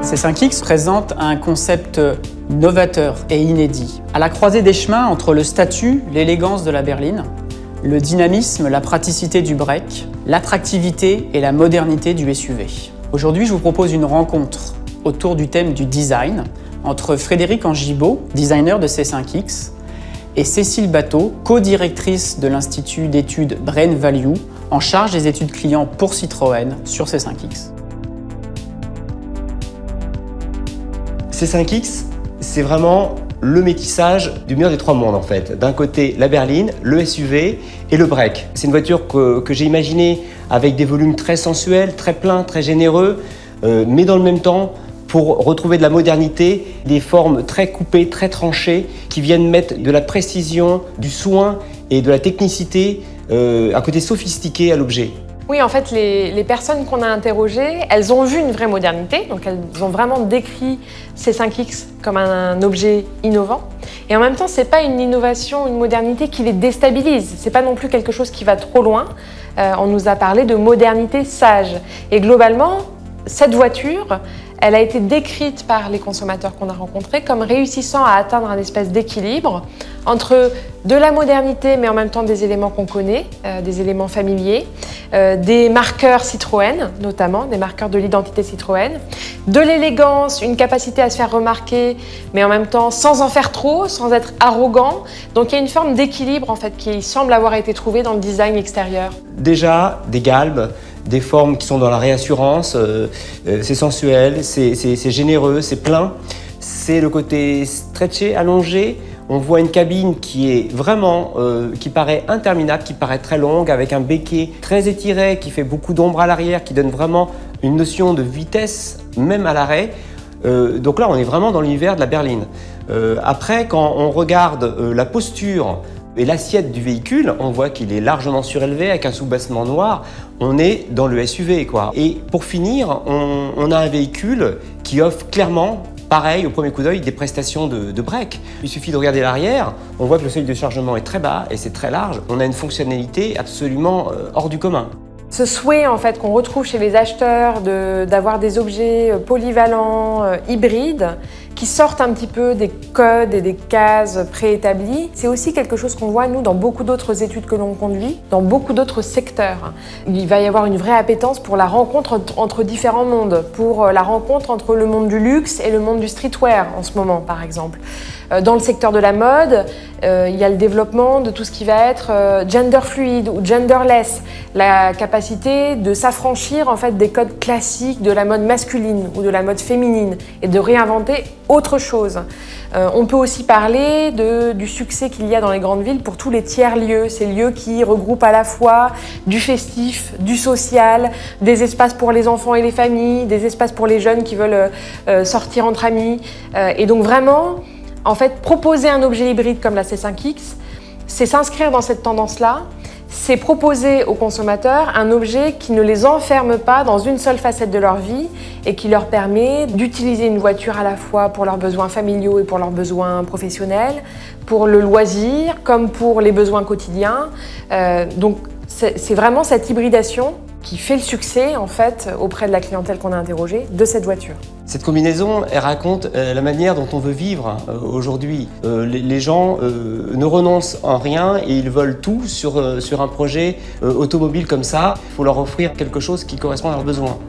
C5X présente un concept novateur et inédit, à la croisée des chemins entre le statut, l'élégance de la berline, le dynamisme, la praticité du break, l'attractivité et la modernité du SUV. Aujourd'hui, je vous propose une rencontre autour du thème du design entre Frédéric Angibaud, designer de C5X, et Cécile Bateau, co-directrice de l'Institut d'études Brain Value, en charge des études clients pour Citroën sur C5X. C5X, c'est vraiment le métissage du meilleur des trois mondes en fait. D'un côté, la berline, le SUV et le break. C'est une voiture que j'ai imaginée avec des volumes très sensuels, très pleins, très généreux, mais dans le même temps, pour retrouver de la modernité, des formes très coupées, très tranchées, qui viennent mettre de la précision, du soin et de la technicité, un côté sophistiqué à l'objet. Oui, en fait, les personnes qu'on a interrogées, elles ont vu une vraie modernité, donc elles ont vraiment décrit C5X comme un objet innovant. Et en même temps, c'est pas une innovation, une modernité qui les déstabilise. C'est pas non plus quelque chose qui va trop loin. On nous a parlé de modernité sage. Et globalement, cette voiture, elle a été décrite par les consommateurs qu'on a rencontrés comme réussissant à atteindre un espèce d'équilibre entre de la modernité mais en même temps des éléments qu'on connaît, des éléments familiers, des marqueurs Citroën notamment, des marqueurs de l'identité Citroën, de l'élégance, une capacité à se faire remarquer mais en même temps sans en faire trop, sans être arrogant. Donc il y a une forme d'équilibre en fait qui semble avoir été trouvée dans le design extérieur. Déjà des galbes, des formes qui sont dans la réassurance, c'est sensuel, c'est généreux, c'est plein. C'est le côté stretché, allongé. On voit une cabine qui est vraiment, qui paraît interminable, qui paraît très longue, avec un béquet très étiré, qui fait beaucoup d'ombre à l'arrière, qui donne vraiment une notion de vitesse, même à l'arrêt. Donc là, on est vraiment dans l'univers de la berline. Après, quand on regarde la posture et l'assiette du véhicule, on voit qu'il est largement surélevé avec un sous-bassement noir. On est dans le SUV, quoi. Et pour finir, on a un véhicule qui offre clairement, pareil, au premier coup d'œil, des prestations de break. Il suffit de regarder l'arrière, on voit que le seuil de chargement est très bas et c'est très large. On a une fonctionnalité absolument hors du commun. Ce souhait en fait qu'on retrouve chez les acheteurs d'avoir des objets polyvalents, hybrides, qui sortent un petit peu des codes et des cases préétablies, c'est aussi quelque chose qu'on voit nous dans beaucoup d'autres études que l'on conduit, dans beaucoup d'autres secteurs. Il va y avoir une vraie appétence pour la rencontre entre différents mondes, pour la rencontre entre le monde du luxe et le monde du streetwear en ce moment par exemple. Dans le secteur de la mode, il y a le développement de tout ce qui va être gender fluide ou genderless, la capacité de s'affranchir en fait des codes classiques de la mode masculine ou de la mode féminine et de réinventer autre chose. On peut aussi parler du succès qu'il y a dans les grandes villes pour tous les tiers-lieux, ces lieux qui regroupent à la fois du festif, du social, des espaces pour les enfants et les familles, des espaces pour les jeunes qui veulent sortir entre amis. Et donc vraiment, en fait, proposer un objet hybride comme la C5X, c'est s'inscrire dans cette tendance-là, c'est proposer aux consommateurs un objet qui ne les enferme pas dans une seule facette de leur vie et qui leur permet d'utiliser une voiture à la fois pour leurs besoins familiaux et pour leurs besoins professionnels, pour le loisir comme pour les besoins quotidiens. Donc c'est vraiment cette hybridation qui fait le succès en fait auprès de la clientèle qu'on a interrogée de cette voiture. Cette combinaison, elle raconte la manière dont on veut vivre aujourd'hui. Les gens ne renoncent en rien et ils veulent tout sur un projet automobile comme ça. Il faut leur offrir quelque chose qui correspond à leurs besoins.